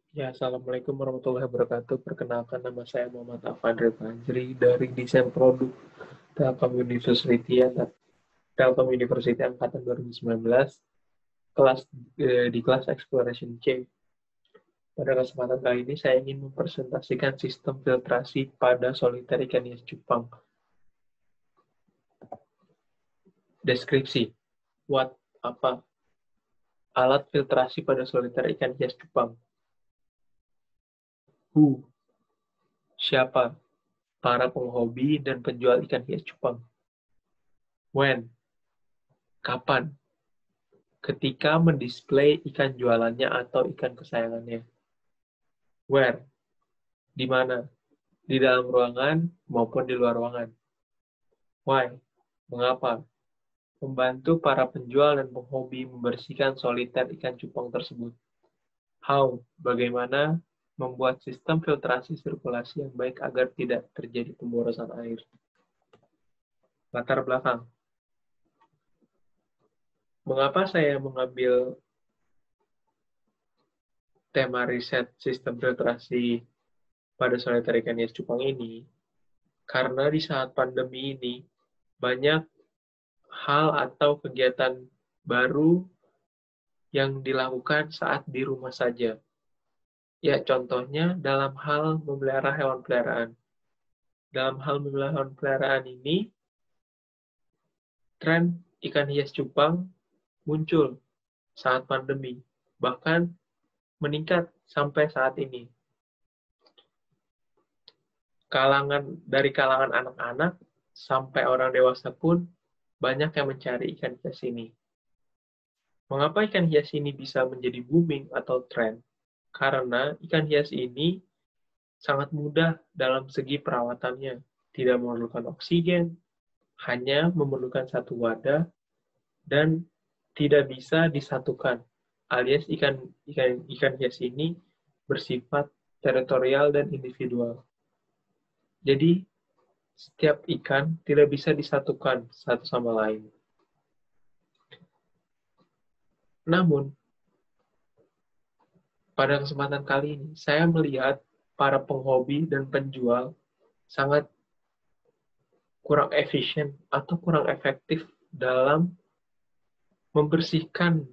Ya, Assalamualaikum warahmatullahi wabarakatuh. Perkenalkan, nama saya Muhammad Afandri Fajri dari Desain Produk Telkom University Angkatan 2019, di kelas Exploration C. Pada kesempatan kali ini, saya ingin mempresentasikan sistem filtrasi pada soliter ikan hias cupang. Deskripsi. Apa? Alat filtrasi pada soliter ikan hias cupang. Who? Siapa? Para penghobi dan penjual ikan hias cupang. When? Kapan? Ketika mendisplay ikan jualannya atau ikan kesayangannya. Where? Di mana? Di dalam ruangan maupun di luar ruangan. Why? Mengapa? Membantu para penjual dan penghobi membersihkan soliter ikan cupang tersebut. How? Bagaimana membuat sistem filtrasi sirkulasi yang baik agar tidak terjadi pemborosan air. Latar belakang. Mengapa saya mengambil tema riset sistem filtrasi pada soliter ikan hias cupang ini? Karena di saat pandemi ini, banyak hal atau kegiatan baru yang dilakukan saat di rumah saja. Ya, contohnya dalam hal memelihara hewan peliharaan. Dalam hal memelihara hewan peliharaan ini, tren ikan hias cupang muncul saat pandemi, bahkan meningkat sampai saat ini. Dari kalangan anak-anak sampai orang dewasa pun banyak yang mencari ikan hias ini. Mengapa ikan hias ini bisa menjadi booming atau tren? Karena ikan hias ini sangat mudah dalam segi perawatannya. Tidak memerlukan oksigen, hanya memerlukan satu wadah, dan tidak bisa disatukan. Alias ikan hias ini bersifat teritorial dan individual. Jadi, setiap ikan tidak bisa disatukan satu sama lain. Namun, pada kesempatan kali ini, saya melihat para penghobi dan penjual sangat kurang efisien atau kurang efektif dalam membersihkan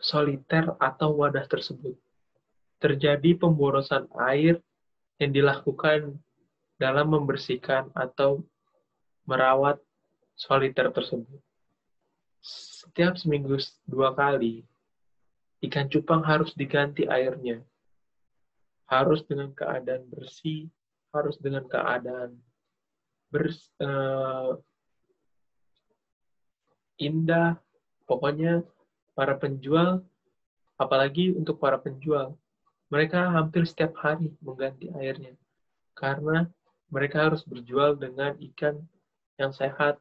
soliter atau wadah tersebut. Terjadi pemborosan air yang dilakukan dalam membersihkan atau merawat soliter tersebut. Setiap seminggu 2 kali, ikan cupang harus diganti airnya. Harus dengan keadaan bersih, harus dengan keadaan indah. Pokoknya para penjual, apalagi untuk para penjual, mereka hampir setiap hari mengganti airnya. Karena mereka harus berjual dengan ikan yang sehat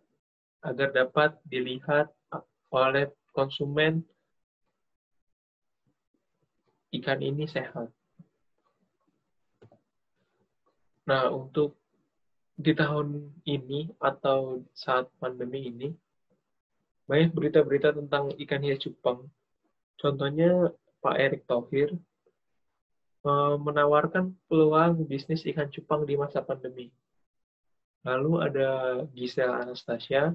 agar dapat dilihat oleh konsumen ikan ini sehat. Nah, untuk di tahun ini atau saat pandemi ini, banyak berita-berita tentang ikan hias cupang. Contohnya Pak Erick Thohir menawarkan peluang bisnis ikan cupang di masa pandemi. Lalu ada Giselle Anastasia,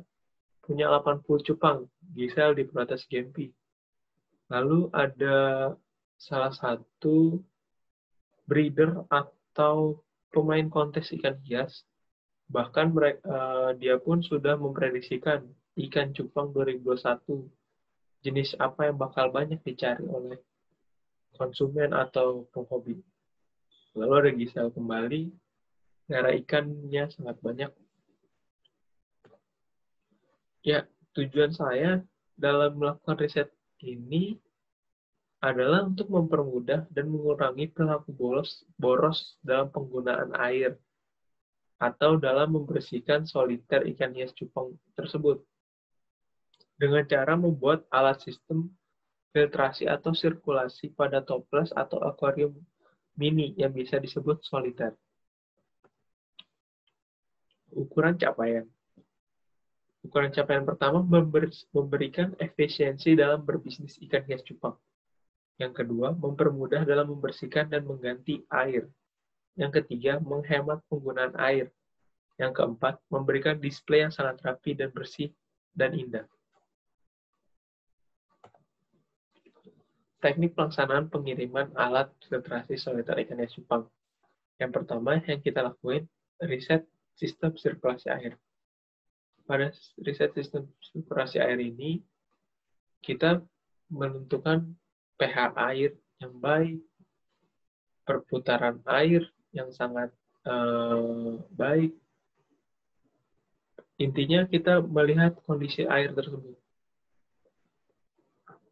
punya 80 cupang, Giselle di Perantas Gempi. Lalu ada salah satu breeder atau pemain kontes ikan hias, bahkan dia pun sudah memprediksikan ikan cupang 2021 jenis apa yang bakal banyak dicari oleh konsumen atau penghobi. Lalu ada Giselle kembali, darah ikannya sangat banyak. Ya, tujuan saya dalam melakukan riset ini adalah untuk mempermudah dan mengurangi perilaku boros dalam penggunaan air atau dalam membersihkan soliter ikan hias cupang tersebut dengan cara membuat alat sistem filtrasi atau sirkulasi pada toples atau akuarium mini yang bisa disebut soliter. Ukuran capaian. Ukuran capaian pertama memberikan efisiensi dalam berbisnis ikan hias cupang. Yang kedua, mempermudah dalam membersihkan dan mengganti air. Yang ketiga, menghemat penggunaan air. Yang keempat, memberikan display yang sangat rapi dan bersih dan indah. Teknik pelaksanaan pengiriman alat filtrasi soliter ikan hias cupang. Yang pertama yang kita lakuin, riset sistem sirkulasi air. Pada riset sistem sirkulasi air ini, kita menentukan pH air yang baik, perputaran air yang sangat baik. Intinya kita melihat kondisi air tersebut.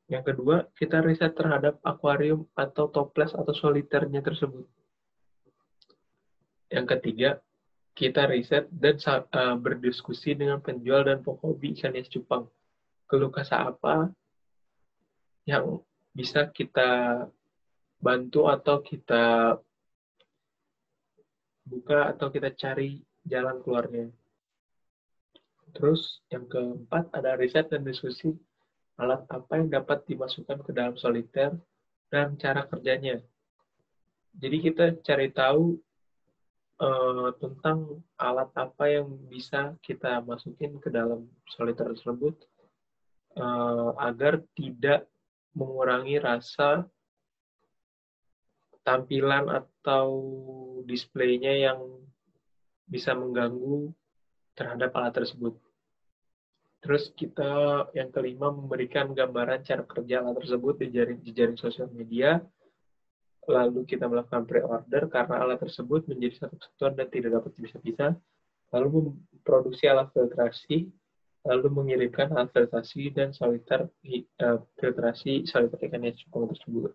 Yang kedua, kita riset terhadap akuarium atau toples atau soliternya tersebut. Yang ketiga, kita riset dan berdiskusi dengan penjual dan penghobi ikan hias cupang. Keluh kesah apa yang bisa kita bantu atau kita buka atau kita cari jalan keluarnya. Terus yang keempat ada riset dan diskusi alat apa yang dapat dimasukkan ke dalam soliter dan cara kerjanya. Jadi kita cari tahu tentang alat apa yang bisa kita masukin ke dalam soliter tersebut agar tidak mengurangi rasa tampilan atau displaynya yang bisa mengganggu terhadap alat tersebut. Terus kita yang kelima memberikan gambaran cara kerja alat tersebut di jejaring sosial media. Lalu kita melakukan pre-order karena alat tersebut menjadi satu kesatuan dan tidak dapat dipisah-pisah. Lalu memproduksi alat filtrasi, lalu mengirimkan alat filtrasi dan soliter filtrasi soliter ikan hias cupang tersebut.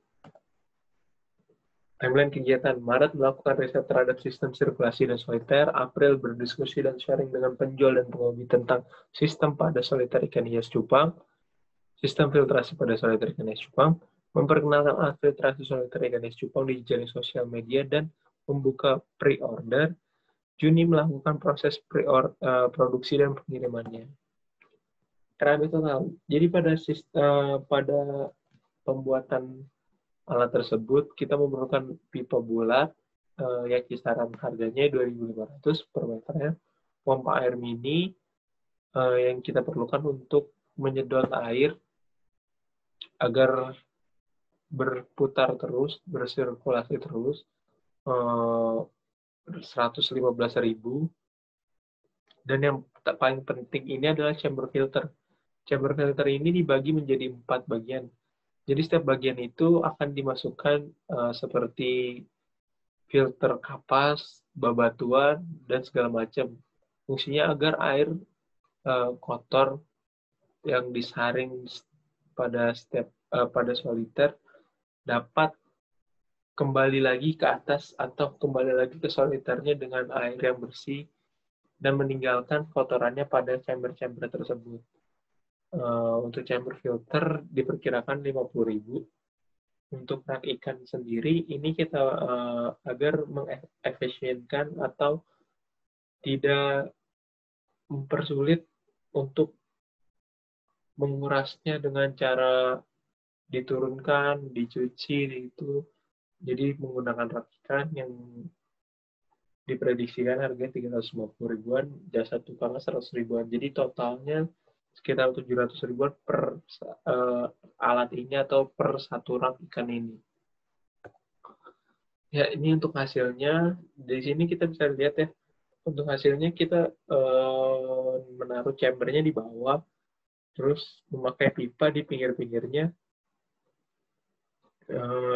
Timeline kegiatan. Maret melakukan riset terhadap sistem sirkulasi dan soliter. April berdiskusi dan sharing dengan penjual dan penghobi tentang sistem pada soliter ikan hias cupang. Sistem filtrasi pada soliter ikan hias cupang. Memperkenalkan alat filtrasi soliter ikan hias cupang di jejaring sosial media dan membuka pre-order. Juni melakukan proses produksi dan pengirimannya. RAB total. Jadi pada pembuatan alat tersebut, kita memerlukan pipa bulat yang kisaran harganya 2.500 per meternya, pompa air mini yang kita perlukan untuk menyedot air agar berputar terus, bersirkulasi terus, 115.000. Dan yang paling penting ini adalah chamber filter. Chamber filter ini dibagi menjadi 4 bagian. Jadi setiap bagian itu akan dimasukkan seperti filter kapas, babatuan, dan segala macam. Fungsinya agar air kotor yang disaring pada soliter dapat kembali lagi ke atas atau kembali lagi ke soliternya dengan air yang bersih dan meninggalkan kotorannya pada chamber-chamber tersebut. Untuk chamber filter diperkirakan 50.000. Untuk rak ikan sendiri, ini kita agar mengefisienkan atau tidak mempersulit untuk mengurasnya dengan cara diturunkan, dicuci, itu. Jadi menggunakan rak ikan yang diprediksikan harganya 350.000-an, jasa tukangnya 100.000-an. Jadi totalnya sekitar 700.000-an per alat ini atau per satu rak ikan ini. Ya, ini untuk hasilnya. Di sini kita bisa lihat ya, untuk hasilnya kita menaruh chambernya di bawah, terus memakai pipa di pinggir-pinggirnya,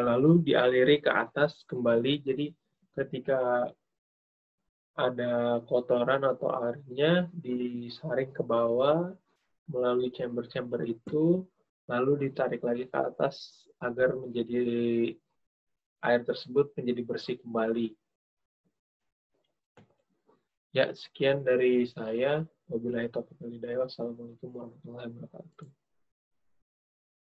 lalu dialiri ke atas kembali. Jadi ketika ada kotoran atau airnya disaring ke bawah melalui chamber-chamber itu, lalu ditarik lagi ke atas agar air tersebut menjadi bersih kembali. Ya, sekian dari saya. Wabillahi taufiq wal hidayah. Wassalamualaikum warahmatullahi wabarakatuh.